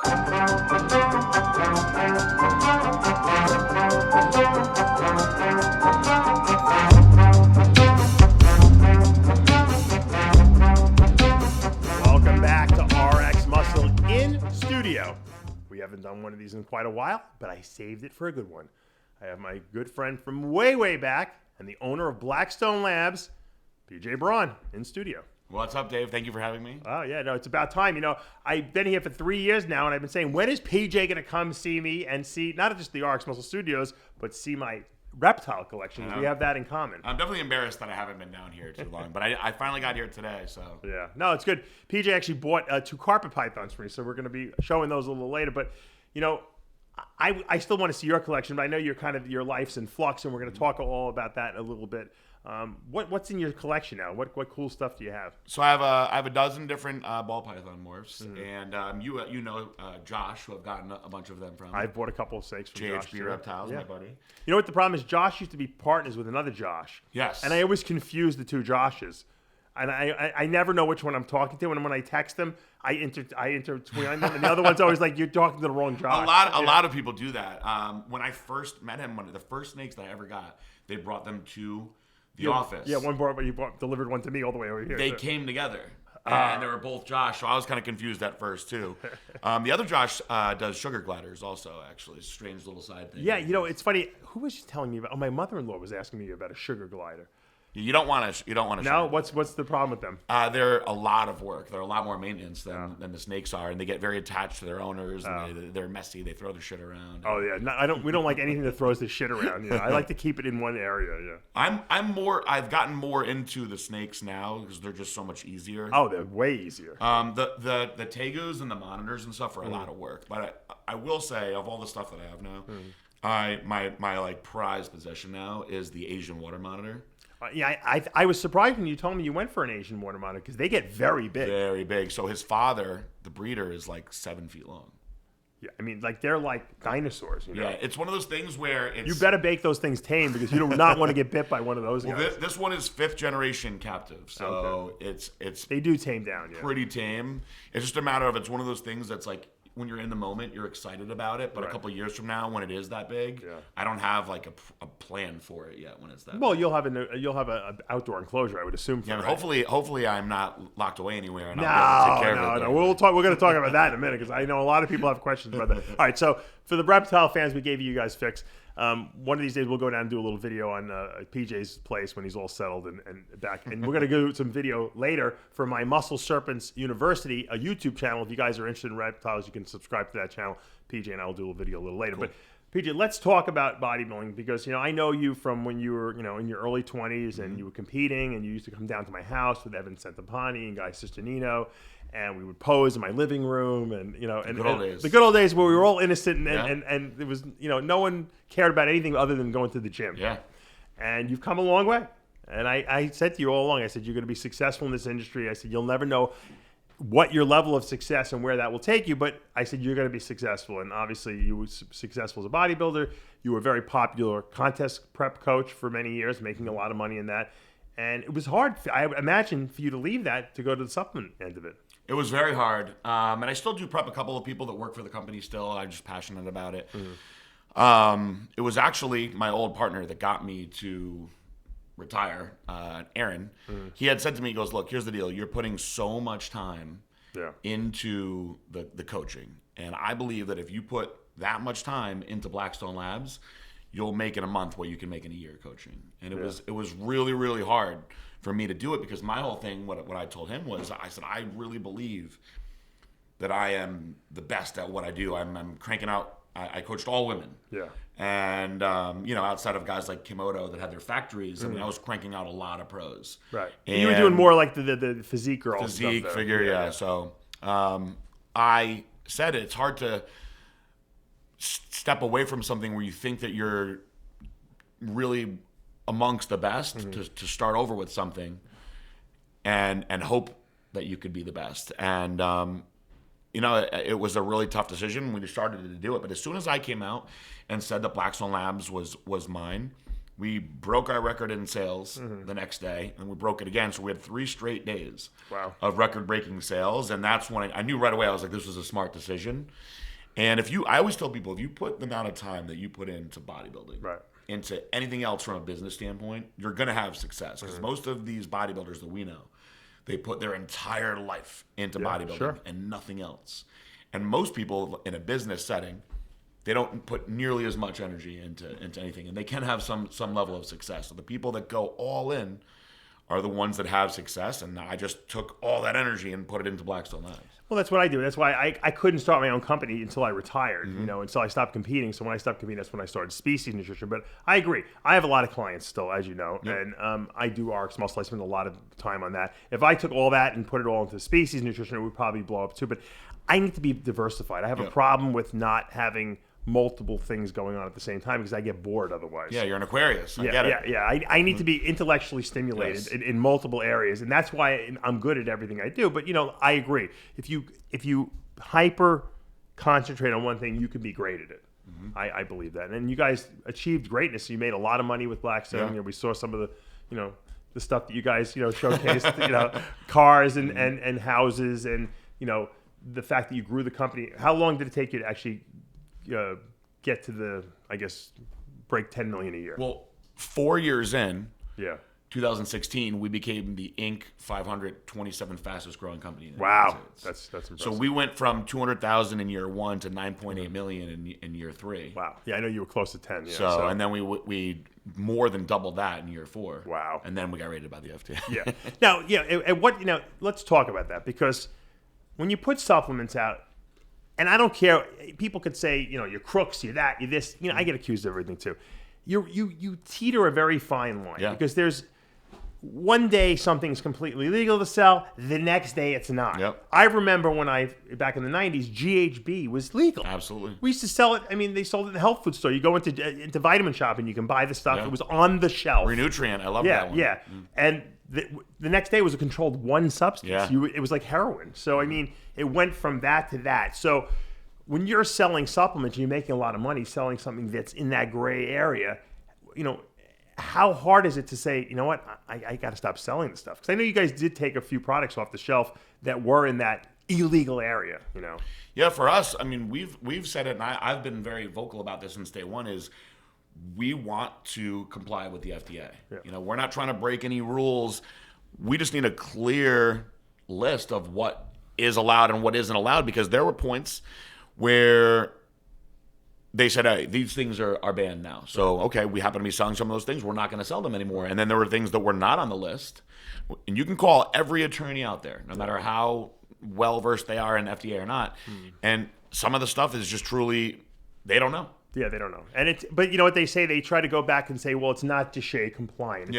Welcome back to RXMuscle in studio. We haven't done one of these in quite a while, but I saved it for a good one. I have my good friend from way, way back and the owner of Blackstone Labs, PJ Braun, in studio. What's up, Dave? Thank you for having me. Oh, yeah, no, it's about time. You know, I've been here for 3 years now, and I've been saying, when is PJ going to come see me and see not just the RXMuscle studios, but see my reptile collection? We have that in common. I'm definitely embarrassed that I haven't been down here too long, but I finally got here today, so. Yeah, no, it's good. PJ actually bought 2 carpet pythons for me, so we're going to be showing those a little later. But, you know, I still want to see your collection, but I know your life's in flux, and we're going to talk all about that a little bit. What's in your collection now? What cool stuff do you have? So I have a dozen different ball python morphs, and you know Josh, who I've gotten a bunch of them from. I've bought a couple of snakes from Josh. JHB Reptiles, my buddy. You know what the problem is? Josh used to be partners with another Josh. Yes. And I always confuse the two Joshes. And I never know which one I'm talking to. And when I text them, I intertwine them. And the other one's always like, you're talking to the wrong Josh. A lot of people do that. When I first met him, one of the first snakes that I ever got, they brought them to the office. Yeah, delivered one to me all the way over here. They came together. And they were both Josh, so I was kind of confused at first, too. The other Josh does sugar gliders also, actually. Strange little side thing. Yeah, you know, it's funny. Who was telling me about? Oh, my mother-in-law was asking me about a sugar glider. You don't want to. No, what's the problem with them? They're a lot of work. They're a lot more maintenance than the snakes are, and they get very attached to their owners. And they're messy. They throw their shit around. Oh yeah, no, we don't like anything that throws the shit around. You know? I like to keep it in one area. Yeah. I've gotten more into the snakes now because they're just so much easier. Oh, they're way easier. The tegus and the monitors and stuff are a lot of work. But I will say, of all the stuff that I have now, my like prized possession now is the Asian water monitor. Yeah, I was surprised when you told me you went for an Asian water monitor because they get very big. Very big. So his father, the breeder, is like 7 feet long. Yeah, I mean, like they're like dinosaurs. You know? Yeah, it's one of those things where it's... You better bake those things tame because you do not want to get bit by one of those guys. This one is 5th generation captive, so it's they do tame down. Yeah. Pretty tame. It's just a matter of it's one of those things that's like when you're in the moment, you're excited about it, but a couple of years from now, when it is that big, I don't have like a plan for it yet. When it's that, well, big. you'll have an outdoor enclosure, I would assume. Yeah, hopefully I'm not locked away anywhere, and I'll be able to take care of it. No, we're going to talk about that in a minute because I know a lot of people have questions about that. All right, so for the reptile fans, we gave you guys fix. One of these days, we'll go down and do a little video on PJ's place when he's all settled and back. And we're going to do some video later for my Muscle Serpents University, a YouTube channel. If you guys are interested in reptiles, you can subscribe to that channel. PJ and I will do a video a little later. Cool. But PJ, let's talk about bodybuilding because, you know, I know you from when you were, you know, in your early 20s and you were competing and you used to come down to my house with Evan Centopani and Guy Sisternino. And we would pose in my living room, and you know, and the good old days where we were all innocent, and it was, you know, no one cared about anything other than going to the gym. Yeah. And you've come a long way. And I said to you all along, I said you're going to be successful in this industry. I said you'll never know what your level of success and where that will take you, but I said you're going to be successful. And obviously, you were successful as a bodybuilder. You were a very popular contest prep coach for many years, making a lot of money in that. And it was hard, I imagine, for you to leave that to go to the supplement end of it. It was very hard, and I still do prep a couple of people that work for the company still. I'm just passionate about it. It was actually my old partner that got me to retire, Aaron. He had said to me, he goes, look, here's the deal. You're putting so much time into the coaching, and I believe that if you put that much time into Blackstone Labs, you'll make in a month what you can make in a year coaching. And it was really, really hard for me to do it because my whole thing, what I told him was, I said, I really believe that I am the best at what I do. I'm cranking out, I coached all women. Yeah. And, you know, outside of guys like Kimoto that had their factories, I mean, I was cranking out a lot of pros. Right. And you were doing more like the physique girl physique stuff, figure, yeah. So I said it's hard to step away from something where you think that you're really amongst the best to start over with something and hope that you could be the best. And, you know, it was a really tough decision when we started to do it. But as soon as I came out and said that Blackstone Labs was mine, We broke our record in sales the next day, and we broke it again. So we had 3 straight days of record-breaking sales, and that's when I knew right away. I was like, this was a smart decision. And I always tell people, if you put the amount of time that you put into bodybuilding, into anything else from a business standpoint, you're going to have success. Because most of these bodybuilders that we know, they put their entire life into bodybuilding and nothing else. And most people in a business setting, they don't put nearly as much energy into anything, and they can have some level of success. So the people that go all in are the ones that have success, and I just took all that energy and put it into Blackstone Labs. Well, that's what I do. That's why I couldn't start my own company until I retired, until I stopped competing. So when I stopped competing, that's when I started Species Nutrition. But I agree. I have a lot of clients still, as you know, and I do RXMuscle. I spend a lot of time on that. If I took all that and put it all into Species Nutrition, it would probably blow up too. But I need to be diversified. I have a problem with not having multiple things going on at the same time because I get bored otherwise. Yeah, you're an Aquarius. I get it. I need to be intellectually stimulated in multiple areas, and that's why I'm good at everything I do. But I agree. If you hyper concentrate on one thing, you can be great at it. I believe that, and you guys achieved greatness. You made a lot of money with Blackstone. We saw some of the the stuff that you guys showcased. Cars and houses, and the fact that you grew the company. How long did it take you to actually get to break 10 million a year? Well, 4 years in, 2016, we became the Inc. 527 fastest growing company in the United States. That's impressive. So we went from 200,000 in year 1 to 9.8 million in year 3. Wow. Yeah, I know you were close to 10. Yeah, and then we more than doubled that in year 4. Wow. And then we got rated by the FDA. Now, and let's talk about that, because when you put supplements out, and I don't care, people could say, you're crooks, you're that, you're this. I get accused of everything too. You teeter a very fine line because there's one day something's completely legal to sell, the next day it's not. I remember when back in the 90s, GHB was legal. Absolutely. We used to sell it. I mean, they sold it in the health food store. You go into Vitamin Shop and you can buy the stuff. It was on the shelf. Renutrient, I love that one. Yeah. And the next day was a controlled one substance. It was like heroin. So, I mean, it went from that to that. So when you're selling supplements and you're making a lot of money selling something that's in that gray area, how hard is it to say, you know what, I got to stop selling this stuff? Because I know you guys did take a few products off the shelf that were in that illegal area, Yeah, for us, I mean, we've said it, and I've been very vocal about this since day one, is we want to comply with the FDA. We're not trying to break any rules. We just need a clear list of what is allowed and what isn't allowed, because there were points where they said, hey, these things are banned now. So, okay, we happen to be selling some of those things. We're not going to sell them anymore. And then there were things that were not on the list. And you can call every attorney out there, no matter how well-versed they are in FDA or not. And some of the stuff is just truly, they don't know. Yeah, they don't know. But you know what they say? They try to go back and say, well, it's not DSHEA compliant.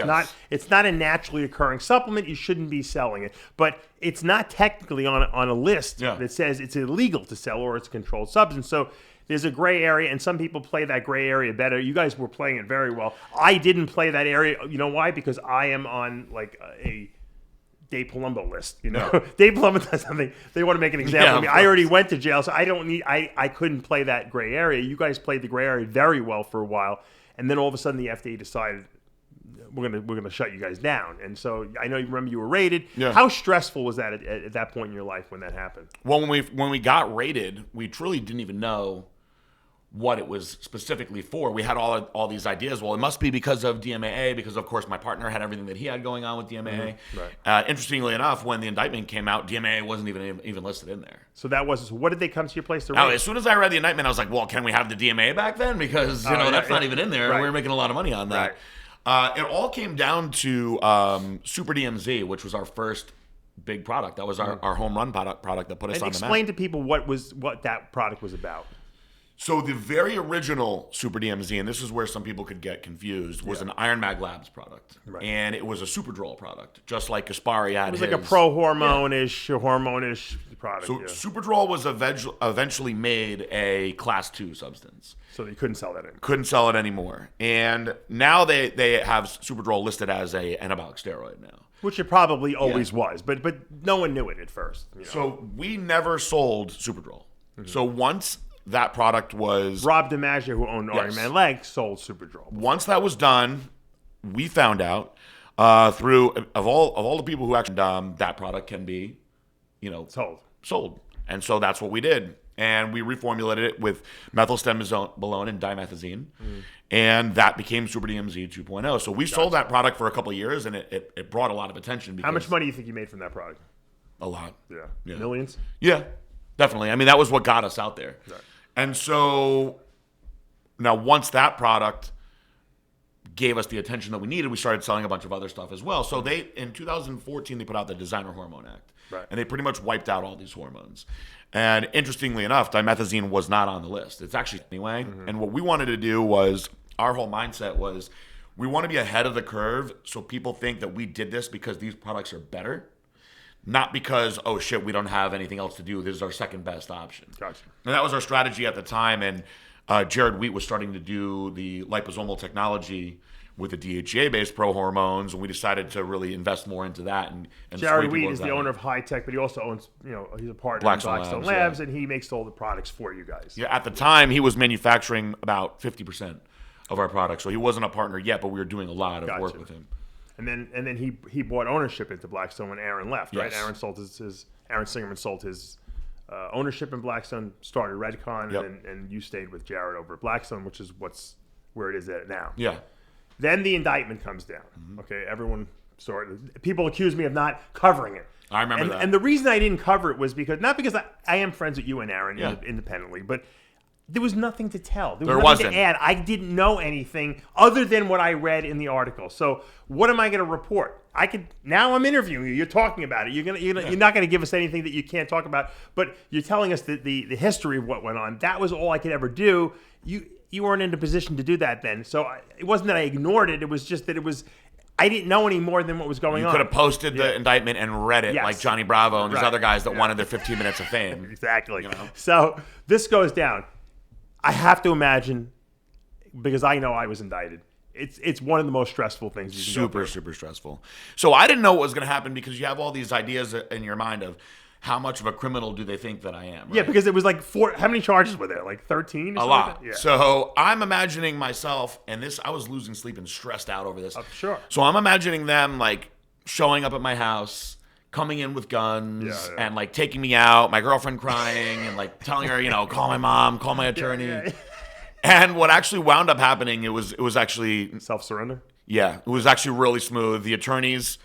It's not a naturally occurring supplement. You shouldn't be selling it. But it's not technically on a list that says it's illegal to sell or it's a controlled substance. So there's a gray area, and some people play that gray area better. You guys were playing it very well. I didn't play that area. You know why? Because I am on like a Dave Palumbo list. Dave Palumbo does something. They want to make an example of me. I already went to jail, so I don't need. I couldn't play that gray area. You guys played the gray area very well for a while, and then all of a sudden the FDA decided we're gonna shut you guys down. And so I know you remember you were rated. How stressful was that at that point in your life when that happened? Well, when we got rated, we truly didn't even know what it was specifically for. We had all these ideas. Well, it must be because of DMAA, because of course my partner had everything that he had going on with DMAA. Interestingly enough, when the indictment came out, DMAA wasn't even listed in there. So what did they come to your place to read? As soon as I read the indictment, I was like, well, can we have the DMAA back then? Because that's not even in there. We were making a lot of money on that. It all came down to Super DMZ, which was our first big product. That was our home run product that put us on the map. Explain to people what that product was about. So the very original Super DMZ, and this is where some people could get confused, was an Iron Mag Labs product. And it was a Superdrol product, just like Gaspari had his. It was like a pro-hormone-ish, hormone-ish product. So Superdrol was eventually made a Class 2 substance. So they couldn't sell that anymore. Couldn't sell it anymore. And now they have Superdrol listed as a anabolic steroid now. Which it probably always was, but no one knew it at first. So we never sold Superdrol. So once that product was Rob DiMaggio, who owned Iron Man Leg, sold Superdrol. Once that was done, we found out through of all the people who actually that product can be, sold. And so that's what we did. And we reformulated it with methylstimulone and dimethazine. And that became Super DMZ 2.0. So we sold that product for a couple of years, and it brought a lot of attention. How much money do you think you made from that product? A lot. Yeah. Millions? Yeah, definitely. I mean, that was what got us out there. Right. And so now once that product gave us the attention that we needed, we started selling a bunch of other stuff as well. So in 2014, they put out the Designer Hormone Act. Right. And they pretty much wiped out all these hormones. And interestingly enough, dimethazine was not on the list. It's actually anyway. And what we wanted to do was, our whole mindset was, we want to be ahead of the curve so people think that we did this because these products are better. Not because, oh shit, we don't have anything else to do. This is our second best option. Gotcha. And that was our strategy at the time. And Jared Wheat was starting to do the liposomal technology with the DHEA-based pro-hormones, and we decided to really invest more into that. And Jared Wheat is the owner of High Tech, but he also owns, he's a partner in Blackstone Labs, and he makes all the products for you guys. Yeah, at the time, he was manufacturing about 50% of our products, so he wasn't a partner yet, but we were doing a lot of work with him. And then he bought ownership into Blackstone when Aaron left, right? Aaron sold Aaron Singerman sold his ownership in Blackstone, started Redcon, and you stayed with Jared over at Blackstone, which is where it is at now. Yeah. Then the indictment comes down. Okay, people accuse me of not covering it. I remember that. And the reason I didn't cover it was not because I am friends with you and Aaron independently, but there was nothing to tell. There was nothing to add. I didn't know anything other than what I read in the article. So what am I going to report? Now I'm interviewing you. You're talking about it. You're not going to give us anything that you can't talk about. But you're telling us the history of what went on. That was all I could ever do. You weren't in a position to do that then. So it wasn't that I ignored it. It was just that I didn't know any more than what was going on. You could have posted the indictment and read it like Johnny Bravo and these other guys that wanted their 15 minutes of fame. Exactly. So this goes down. I have to imagine, because I know I was indicted, it's one of the most stressful things you can go through. Super stressful. So I didn't know what was going to happen because you have all these ideas in your mind of how much of a criminal do they think that I am? Right? Yeah, because it was like how many charges were there? Like 13 or something? A lot. Yeah. So I'm imagining myself, and I was losing sleep and stressed out over this. Sure. So I'm imagining them like showing up at my house, coming in with guns, and like taking me out, my girlfriend crying, and like telling her, call my mom, call my attorney. Yeah. And what actually wound up happening, it was actually self-surrender. Yeah, it was actually really smooth. The attorneys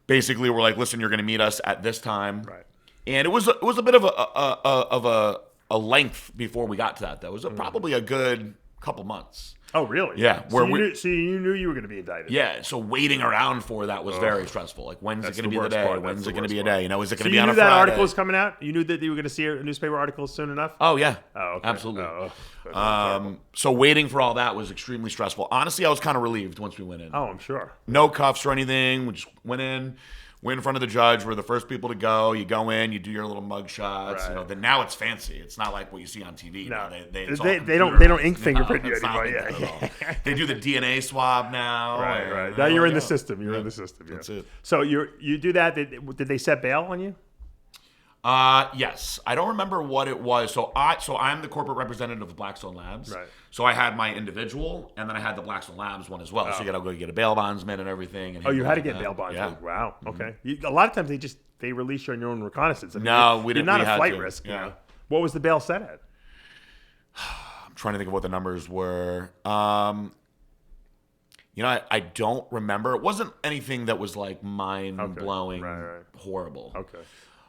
basically were like, "Listen, you're going to meet us at this time." Right. And it was a bit of a length before we got to that, though. It was probably a good couple months. Oh, really? Yeah. So you knew you were going to be indicted. Yeah. So waiting around for that was very stressful. Like, when's it going to be the day? When's it going to be a day? Is it going to be on a Friday? You knew that article was coming out? You knew that you were going to see a newspaper article soon enough? Oh, yeah. Oh, okay. Absolutely. So waiting for all that was extremely stressful. Honestly, I was kind of relieved once we went in. Oh, I'm sure. No cuffs or anything. We just went in front of the judge. We're the first people to go. You go in, you do your little mug shots. Right. Then now it's fancy. It's not like what you see on TV. No, they don't ink fingerprint you anymore. Yeah. They do the DNA swab now. Right. Now you're in the system. You're in the system. Yeah. That's it. So you do that. Did they set bail on you? Yes. I don't remember what it was. So I'm the corporate representative of Blackstone Labs. Right. So I had my individual, and then I had the Blackstone Labs one as well. So you got to go get a bail bondsman and everything. And you had to get bail bondsman. Yeah. Wow. Okay. A lot of times they release you on your own reconnaissance. I mean, no, we didn't. You're not a flight risk. Yeah. What was the bail set at? I'm trying to think of what the numbers were. I don't remember. It wasn't anything that was like mind-blowing, horrible. Okay.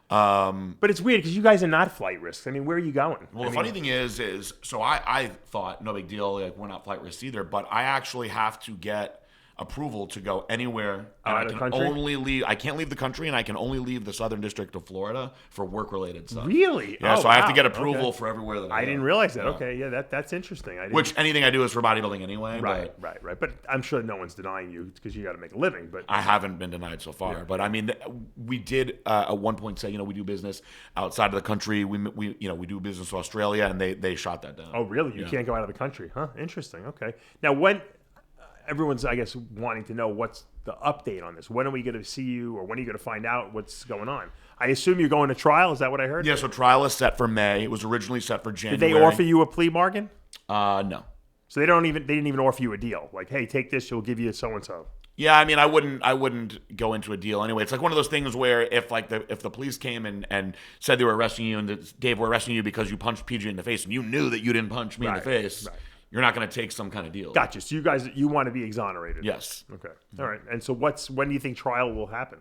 But it's weird because you guys are not flight risks. I mean, where are you going? Well, the funny thing is so I thought no big deal, like we're not flight risks either, but I actually have to get approval to go anywhere. Out of the country? I can't leave the country, and I can only leave the Southern District of Florida for work-related stuff. Really? Yeah, so I have to get approval for everywhere that I go. I didn't realize that. Yeah. Okay, yeah, that's interesting. Which anything I do is for bodybuilding anyway. Right. But I'm sure no one's denying you because you got to make a living. But I haven't been denied so far. Yeah. But I mean, we did at one point say, we do business outside of the country. We do business with Australia, and they shot that down. Oh, really? You can't go out of the country, huh? Interesting. Okay. Now, everyone's, I guess, wanting to know what's the update on this. When are we going to see you, or when are you going to find out what's going on? I assume you're going to trial. Is that what I heard? Yeah, so trial is set for May. It was originally set for January. Did they offer you a plea bargain? No. So they didn't even offer you a deal. Like, hey, take this, we'll give you so and so. Yeah, I mean, I wouldn't go into a deal anyway. It's like one of those things where if the police came and said they were arresting you, and that, Dave, we're arresting you because you punched PJ in the face, and you knew that you didn't punch me in the face, you're not going to take some kind of deal. Gotcha. So you want to be exonerated? Yes. Okay. All right. And so when do you think trial will happen?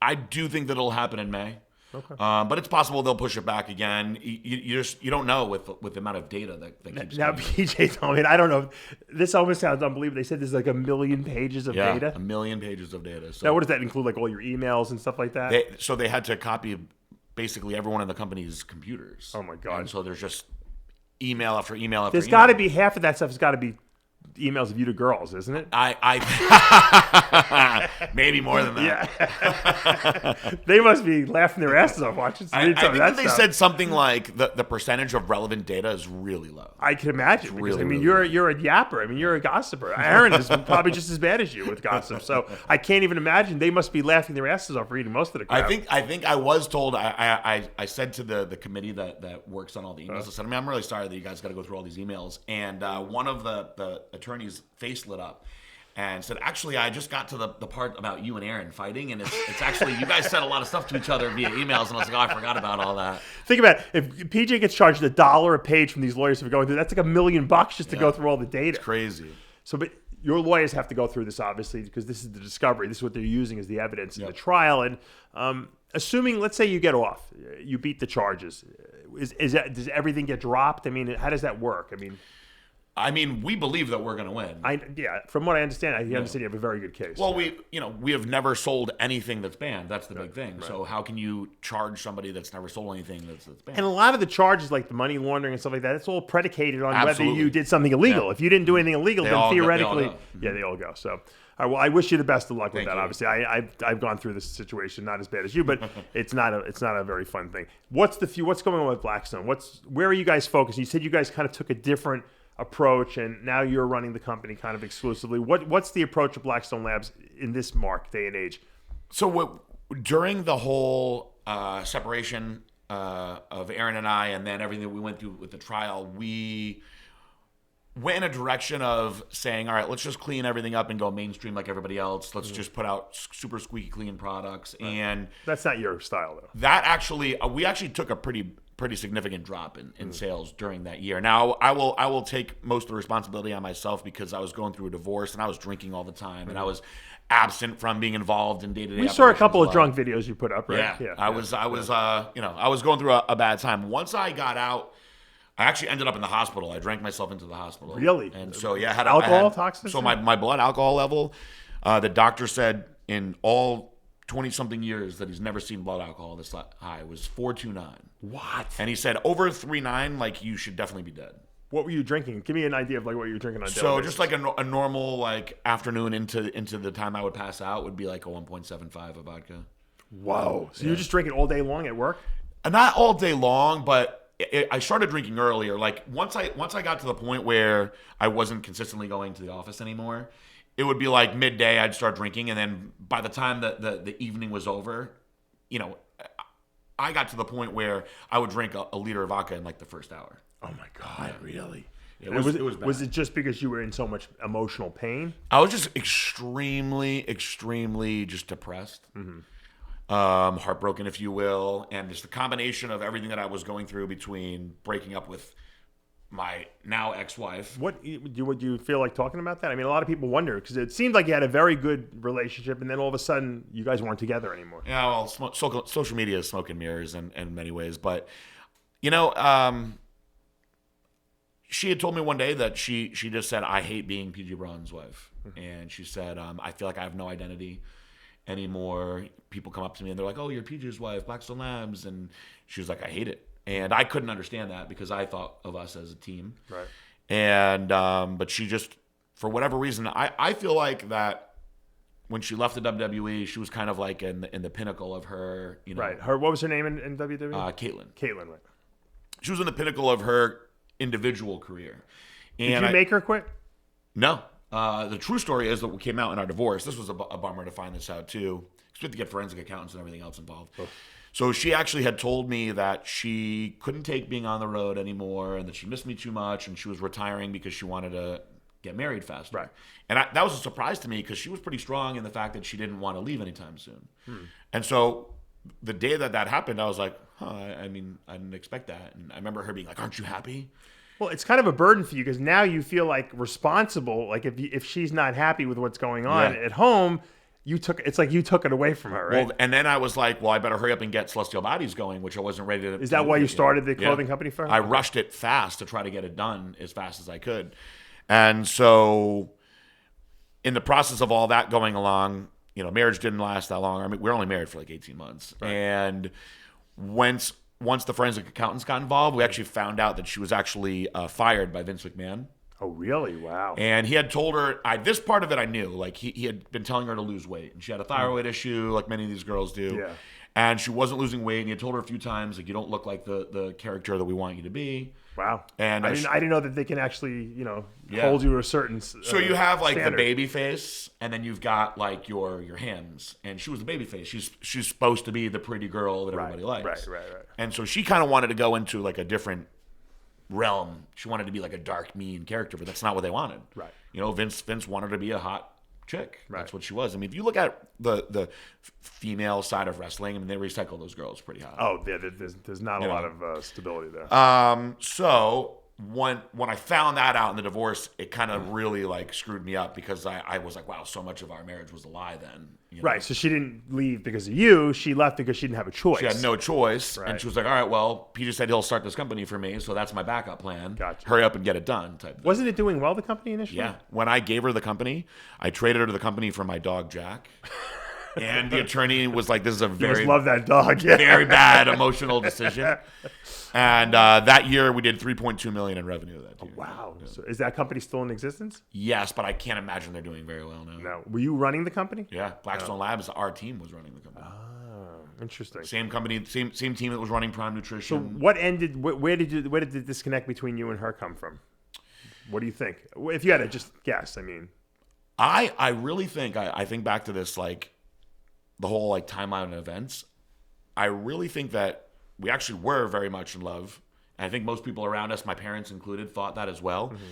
I do think that it'll happen in May. Okay. But it's possible they'll push it back again. You don't know with the amount of data that keeps now coming. PJ told me, I don't know. This almost sounds unbelievable. They said there's like 1 million pages of data. 1 million pages of data. So now, what does that include? Like all your emails and stuff like that? So they had to copy basically everyone in the company's computers. Oh my God. And so there's just email after email after There's email. got to be half of that stuff has got to be emails of you to girls, isn't it? I maybe more than that. Yeah. They must be laughing their asses off watching. I think that they said something like the percentage of relevant data is really low. I can imagine. Because, really, I mean, really you're a yapper. I mean, you're a gossiper. Aaron is probably just as bad as you with gossip. So I can't even imagine. They must be laughing their asses off reading most of the crap. I think I was told. I said to the committee that works on all the emails. I said, I'm really sorry that you guys got to go through all these emails. And one of the attorney's face lit up and said, actually, I just got to the part about you and Aaron fighting, and it's actually, you guys said a lot of stuff to each other via emails, and I was like, oh, I forgot about all that. Think about it. If PJ gets charged $1 a page from these lawyers for going through, that's like $1 million just to go through all the data. It's crazy. So, but your lawyers have to go through this, obviously, because this is the discovery. This is what they're using as the evidence in the trial. And assuming, let's say you get off, you beat the charges, does everything get dropped? I mean, how does that work? I mean, we believe that we're going to win. From what I understand, I understand you have a very good case. Well, we have never sold anything that's banned. That's the big thing. Right. So how can you charge somebody that's never sold anything that's banned? And a lot of the charges, like the money laundering and stuff like that, it's all predicated on Absolutely. whether you did something illegal. Yeah. If you didn't do anything illegal, then theoretically, they all go. So, all right, well, I wish you the best of luck with that. You. Obviously, I've gone through this situation, not as bad as you, but it's not a very fun thing. What's going on with Blackstone? Where are you guys focused? You said you guys kind of took a different approach, and now you're running the company kind of exclusively. What's the approach of Blackstone Labs in this day and age? So during the whole separation of Aaron and I, and then everything that we went through with the trial, we went in a direction of saying, all right, let's just clean everything up and go mainstream like everybody else. Let's just put out super squeaky clean products. Right. And that's not your style, though. That actually, we actually took a pretty significant drop in sales during that year. Now, I will take most of the responsibility on myself because I was going through a divorce and I was drinking all the time and I was absent from being involved in day-to-day. We saw a couple of drunk videos you put up, right? Yeah. I was going through a bad time. Once I got out, I actually ended up in the hospital. I drank myself into the hospital. Really? And so I had alcohol toxicity. So my blood alcohol level, the doctor said in all 20-something years that he's never seen blood alcohol this high was 429. What? And he said over 3.9, like you should definitely be dead. What were you drinking? Give me an idea of like what you were drinking on. So just like a normal like afternoon into the time I would pass out would be like a 1.75 of vodka. Whoa! So you were just drinking all day long at work? Not all day long, but I started drinking earlier. Like once I got to the point where I wasn't consistently going to the office anymore, it would be like midday I'd start drinking, and then by the time the evening was over, I got to the point where I would drink a liter of vodka in like the first hour. Oh my God, really? It was bad. Was it just because you were in so much emotional pain? I was just extremely just depressed. Mm-hmm. Heartbroken, if you will, and just the combination of everything that I was going through between breaking up with my now ex-wife. What do you feel like talking about that? I mean, a lot of people wonder because it seemed like you had a very good relationship, and then all of a sudden you guys weren't together anymore. Yeah, well, social media is smoke and mirrors in many ways, but she had told me one day that she just said, I hate being PG Braun's wife. Mm-hmm. And she said, I feel like I have no identity anymore. People come up to me and they're like, oh, you're PG's wife, Blackstone Labs. And she was like, I hate it. And I couldn't understand that because I thought of us as a team. Right. And, but she just, for whatever reason, I feel like that when she left the WWE, she was kind of like in the pinnacle of her, Right. What was her name in WWE? Caitlin. Caitlin, right. She was in the pinnacle of her individual career. And Did you make her quit? No. The true story is that what came out in our divorce, this was a bummer to find this out too, because we had to get forensic accountants and everything else involved. Oh. So she actually had told me that she couldn't take being on the road anymore and that she missed me too much and she was retiring because she wanted to get married faster. Right. And that was a surprise to me because she was pretty strong in the fact that she didn't want to leave anytime soon. And so the day that happened, I was like, I mean, I didn't expect that. And I remember her being like, aren't you happy? Well, it's kind of a burden for you because now you feel like responsible. Like if she's not happy with what's going on at home, it's like you took it away from her, right? Well, and then I was like, well, I better hurry up and get Celestial Bodies going, which I wasn't ready to. Is that why you started the clothing company for her? I rushed it fast to try to get it done as fast as I could. And so in the process of all that going along, marriage didn't last that long. I mean, we were only married for like 18 months. Right. And once the forensic accountants got involved, we actually found out that she was actually fired by Vince McMahon. Oh, really? Wow. And he had told her, this part of it I knew, like he had been telling her to lose weight. And she had a thyroid issue, like many of these girls do. Yeah. And she wasn't losing weight. And he had told her a few times, like, you don't look like the character that we want you to be. Wow. And I didn't know that they can actually, hold you to a certain So you have like standard. The baby face, and then you've got like your hands. And she was the baby face. She's supposed to be the pretty girl that everybody likes. Right. And so she kind of wanted to go into like a different realm. She wanted to be like a dark, mean character, but that's not what they wanted. Right. Vince wanted to be a hot chick. Right. That's what she was. I mean, if you look at the female side of wrestling, I mean, they recycle those girls pretty hot. Oh, yeah, there's not a lot of stability there. So when I found that out in the divorce, it kind of really like screwed me up because I was like, wow, so much of our marriage was a lie then. Right. So she didn't leave because of you. She left because she didn't have a choice. She had no choice. Right. And she was like, all right, well, Peter said he'll start this company for me, so that's my backup plan. Gotcha. Hurry up and get it done type thing. Wasn't it doing well, the company initially? Yeah. When I gave her the company, I traded her to the company for my dog, Jack. And the attorney was like, this is a very... You just love that dog. Yeah. Very bad emotional decision. And that year, we did $3.2 million in revenue that year. Oh, wow. Yeah. So is that company still in existence? Yes, but I can't imagine they're doing very well now. No. Were you running the company? Yeah. Blackstone Labs, our team was running the company. Oh, interesting. Same company, same team that was running Prime Nutrition. So what ended... Where did the disconnect between you and her come from? What do you think? If you had to just guess, I mean... I really think... I think back to this, like... the whole like timeline of events, I really think that we actually were very much in love. And I think most people around us, my parents included, thought that as well. Mm-hmm.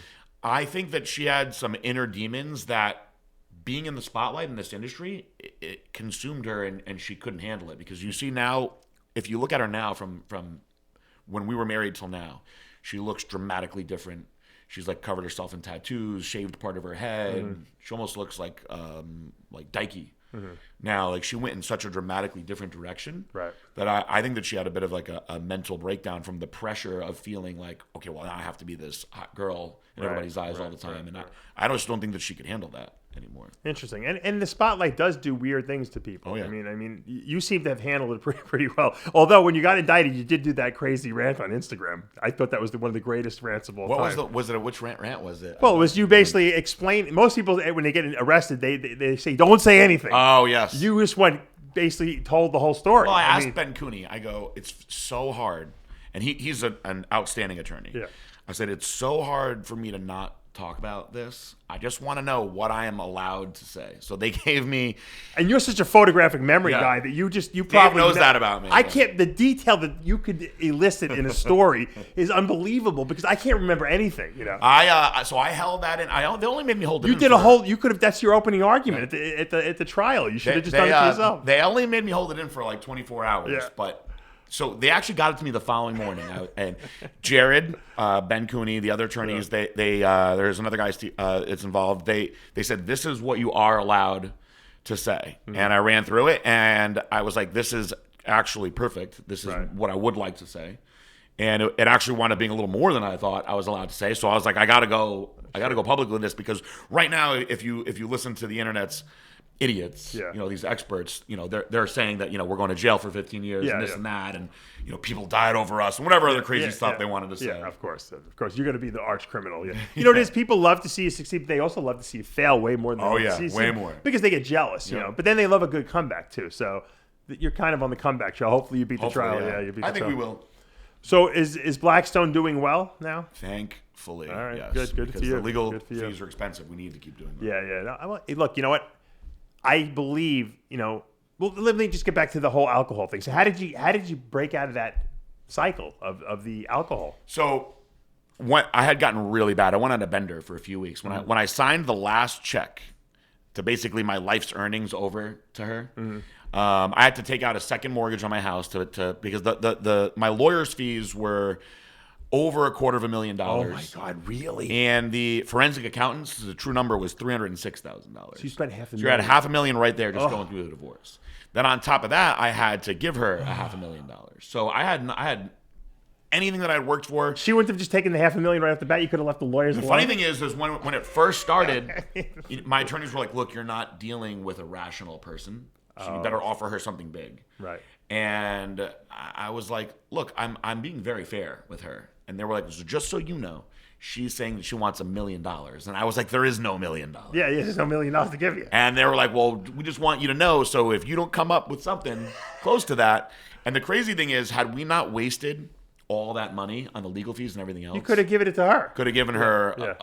I think that she had some inner demons that being in the spotlight in this industry, it consumed her and she couldn't handle it. Because you see now, if you look at her now from when we were married till now, she looks dramatically different. She's like covered herself in tattoos, shaved part of her head. Mm-hmm. She almost looks like Dikey. Mm-hmm. Now, like she went in such a dramatically different direction that I think that she had a bit of like a mental breakdown from the pressure of feeling like, okay, well, now I have to be this hot girl in everybody's eyes all the time. And I just don't think that she could handle that anymore. Interesting. And the spotlight does do weird things to people. Oh, yeah. I mean, you seem to have handled it pretty well. Although when you got indicted, you did do that crazy rant on Instagram. I thought that was one of the greatest rants of all time. Which rant was it? Well, it was you basically explain. Most people, when they get arrested, they say, don't say anything. Oh, yes. You just basically told the whole story. Well, I asked Ben Cooney, I go, it's so hard. And he's an outstanding attorney. Yeah. I said, it's so hard for me to not talk about this. I just want to know what I am allowed to say. So they gave me... And you're such a photographic memory guy that you Dave probably... knows that about me. I can't... The detail that you could elicit in a story is unbelievable because I can't remember anything, So I held that in. They only made me hold it in. You did a whole... You could have... That's your opening argument at the trial. You should have just done it to yourself. They only made me hold it in for like 24 hours, but... So they actually got it to me the following morning, and Jared, Ben Cooney, the other attorneys, there's another guy that's involved. They said this is what you are allowed to say, and I ran through it, and I was like, this is actually perfect. This is what I would like to say, and it actually wound up being a little more than I thought I was allowed to say. So I was like, I gotta go public with this because right now, if you listen to the internet's idiots, these experts, they're saying that, we're going to jail for 15 years and this and that, and, people died over us and whatever other crazy stuff they wanted to say. Yeah, of course. You're going to be the arch criminal. Yeah. It is. People love to see you succeed, but they also love to see you fail way more than they love to see you way more. Because they get jealous, but then they love a good comeback too. So you're kind of on the comeback show. Hopefully you beat the trial. Yeah, you beat the trial. I think we will. So is Blackstone doing well now? Thank fully. All right, Yes, good because for you. the legal Good for you. fees are expensive. We need to keep doing that. Yeah. No, look, you know what? I believe, well, let me just get back to the whole alcohol thing. So how did you break out of that cycle of the alcohol? So when I had gotten really bad, I went on a bender for a few weeks. When I signed the last check to basically my life's earnings over to her, I had to take out a second mortgage on my house because my lawyer's fees were over $250,000. Oh my God, really? And the forensic accountants, the true number was $306,000. So you spent $500,000. So you had $500,000 right there just going through the divorce. Then on top of that, I had to give her $500,000. So I had anything that I'd worked for. She wouldn't have just taken the $500,000 right off the bat. You could have left the lawyers alone. The funny thing is when it first started, my attorneys were like, "Look, you're not dealing with a rational person, so you better offer her something big." Right. And I was like, "Look, I'm being very fair with her." And they were like, "So just so you know, she's saying that she wants $1 million." And I was like, "There is no $1 million." Yeah, there's no $1 million to give you. And they were like, "Well, we just want you to know. So if you don't come up with something close to that," and the crazy thing is, had we not wasted all that money on the legal fees and everything else, You could have given it to her. could have given her,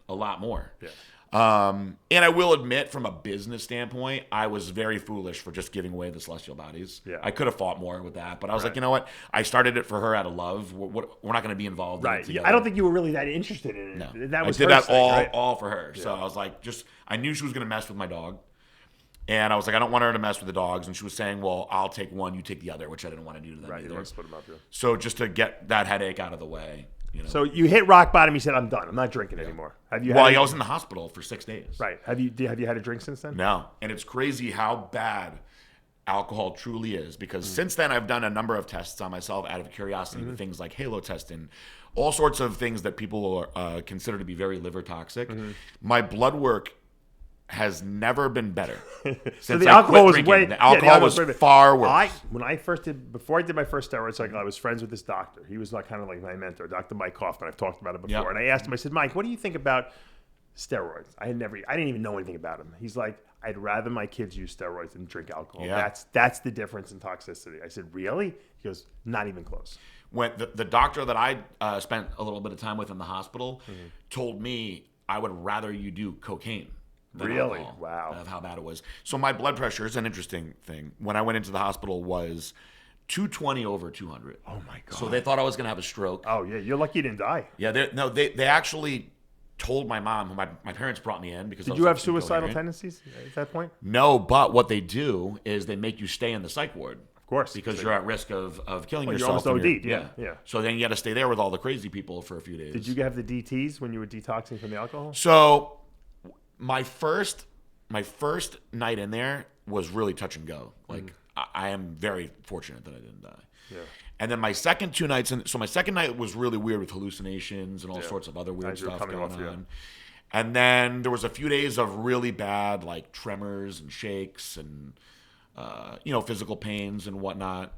a lot more. Yeah. And I will admit, from a business standpoint, I was very foolish for just giving away the celestial bodies. Yeah. I could have fought more with that, but I was like, you know what? I started it for her out of love. We're not going to be involved in it together. I don't think you were really that interested in it. No. That was I did her that thing, right? all for her. So I was like, I knew she was going to mess with my dog. And I was like, I don't want her to mess with the dogs. And she was saying, well, I'll take one, you take the other, which I didn't want to do to them Right, you either. want to split them up, yeah. So just to get that headache out of the way. So you hit rock bottom. You said, "I'm done. I'm not drinking anymore." Have you? Well, I was in the hospital for 6 days. Right. Have you had a drink since then? No. And it's crazy how bad alcohol truly is, because since then I've done a number of tests on myself out of curiosity, with things like halo testing, all sorts of things that people consider to be very liver toxic. My blood work has never been better. So the alcohol was the alcohol was far worse. Before I did my first steroid cycle, I was friends with this doctor. He was kind of like my mentor, Dr. Mike Kaufman. I've talked about it before. Yep. And I asked him, I said, "Mike, what do you think about steroids?" I didn't even know anything about him. He's like, "I'd rather my kids use steroids than drink alcohol. Yeah. That's the difference in toxicity." I said, "Really?" He goes, "Not even close." When the doctor that I spent a little bit of time with in the hospital told me, I would rather you do cocaine. Really? Alcohol, Wow. of how bad it was. So my blood pressure is an interesting thing. When I went into the hospital was 220 over 200. Oh my God. So they thought I was going to have a stroke. Oh yeah, you're lucky you didn't die. Yeah, they actually told my mom, my parents brought me in because Did you have suicidal tendencies at that point? No, but what they do is they make you stay in the psych ward. Of course. Because you're at risk of killing you yourself. almost OD'd, yeah. So then you got to stay there with all the crazy people for a few days. Did you have the DTs when you were detoxing from the alcohol? So my first night in there was really touch and go. Like I am very fortunate that I didn't die. Yeah. And then my second 2 nights, my second night was really weird with hallucinations and all sorts of other weird stuff going on. And then there was a few days of really bad like tremors and shakes and physical pains and whatnot.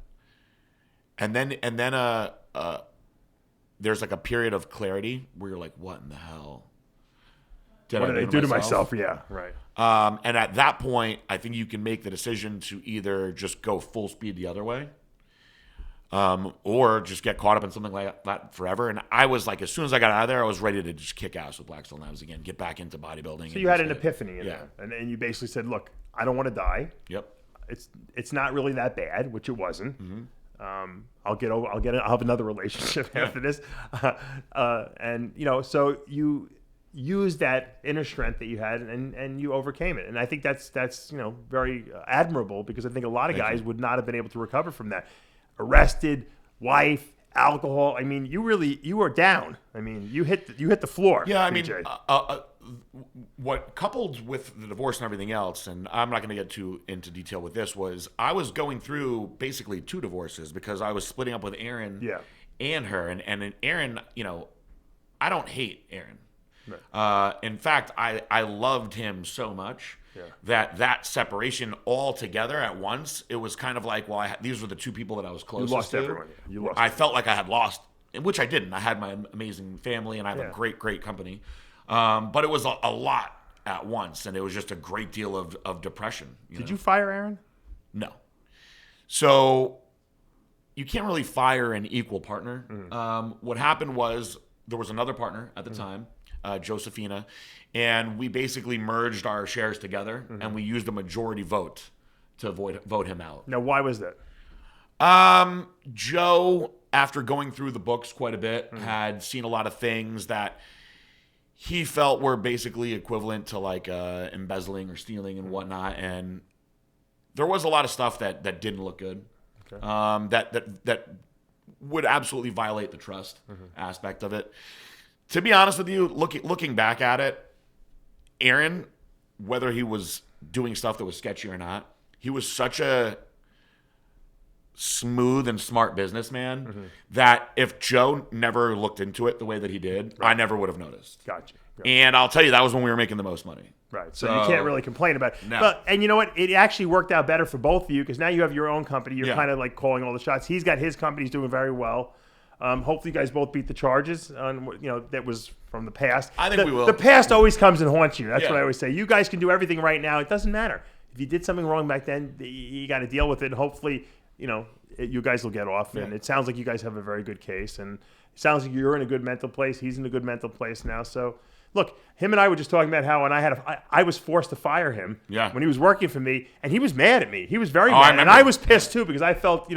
And then there's like a period of clarity where you're like, what in the hell? What did I do to myself? Yeah, right. And at that point, I think you can make the decision to either just go full speed the other way, or just get caught up in something like that forever. And I was like, as soon as I got out of there, I was ready to just kick ass with Blackstone Labs again, get back into bodybuilding. So you had an epiphany in there, and you basically said, "Look, I don't want to die. Yep. It's not really that bad," which it wasn't. I'll have another relationship after this, and so you use that inner strength that you had and you overcame it. And I think that's very admirable, because I think a lot of guys would not have been able to recover from that. Arrested, wife, alcohol. I mean, you were down. I mean, you hit the floor. Yeah, I PJ. mean, what coupled with the divorce and everything else, and I'm not going to get too into detail with this, was I was going through basically 2 divorces because I was splitting up with Aaron and her. And Aaron, I don't hate Aaron. Right. In fact, I loved him so much that separation all together at once, it was kind of like, well, these were the 2 people that I was closest to. You lost everyone. You lost. I felt like I had lost, which I didn't. I had my amazing family, and I have a great, great company. But it was a lot at once, and it was just a great deal of depression. Did you fire Aaron? No. So you can't really fire an equal partner. What happened was there was another partner at the time, Josephina, and we basically merged our shares together, and we used a majority vote to vote him out. Now, why was that? Joe, after going through the books quite a bit, had seen a lot of things that he felt were basically equivalent to like embezzling or stealing and whatnot, and there was a lot of stuff that didn't look good. Okay. That would absolutely violate the trust aspect of it. To be honest with you, looking back at it, Aaron, whether he was doing stuff that was sketchy or not, he was such a smooth and smart businessman that if Joe never looked into it the way that he did, I never would have noticed. Gotcha. And I'll tell you, that was when we were making the most money. Right. So you can't really complain about it. No. But, and you know what? It actually worked out better for both of you because now you have your own company. You're kind of like calling all the shots. He's got his company. He's doing very well. Hopefully you guys both beat the charges on that was from the past. I think we will. The past always comes and haunts you. That's Yeah. what I always say. You guys can do everything right now. It doesn't matter. If you did something wrong back then, you got to deal with it. And hopefully, you guys will get off. And it sounds like you guys have a very good case. And it sounds like you're in a good mental place. He's in a good mental place now. So, look, him and I were just talking about how when I was forced to fire him when he was working for me. And he was mad at me. He was very mad. And I was pissed, too, because I felt,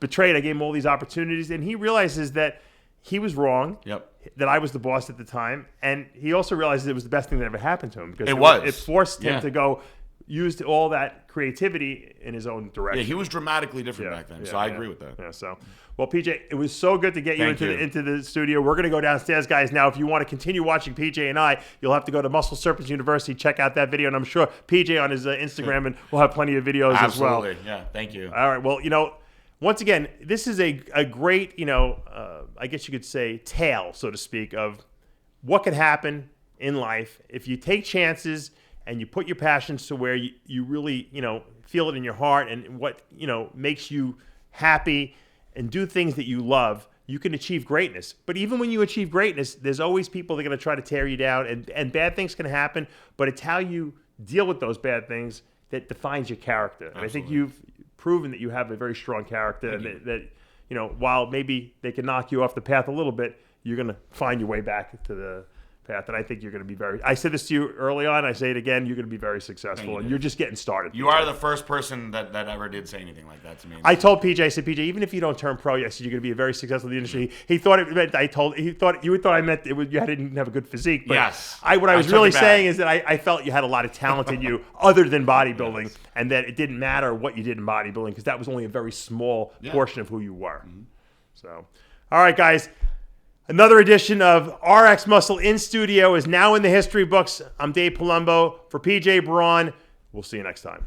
betrayed. I gave him all these opportunities. And he realizes that he was wrong. Yep. That I was the boss at the time. And he also realizes it was the best thing that ever happened to him. Because it forced him to go used all that creativity in his own direction. Yeah, he was dramatically different back then, so I agree with that. Yeah, so, well, PJ, it was so good to get you into the studio. We're going to go downstairs, guys. Now, if you want to continue watching PJ and I, you'll have to go to Muscle Serpents University, check out that video, and I'm sure PJ on his Instagram and we'll have plenty of videos as well. Absolutely, yeah, thank you. All right, well, once again, this is a great, I guess you could say, tale, so to speak, of what could happen in life if you take chances and you put your passions to where you really, feel it in your heart and what, makes you happy and do things that you love, you can achieve greatness. But even when you achieve greatness, there's always people that are going to try to tear you down and bad things can happen, but it's how you deal with those bad things that defines your character. And I think you've proven that you have a very strong character and that, while maybe they can knock you off the path a little bit, you're going to find your way back to the path, and I think you're going to be I said this to you early on, I say it again, you're going to be very successful, and you're just getting started. You are the first person that ever did say anything like that to me. I told PJ, I said, PJ, even if you don't turn pro, I said, you're going to be a very successful in the industry. He thought it meant, you thought I meant you didn't have a good physique, but yes. What I was really saying is that I felt you had a lot of talent in you other than bodybuilding, and that it didn't matter what you did in bodybuilding, because that was only a very small portion of who you were. So, all right, guys. Another edition of RXMuscle in studio is now in the history books. I'm Dave Palumbo for PJ Braun. We'll see you next time.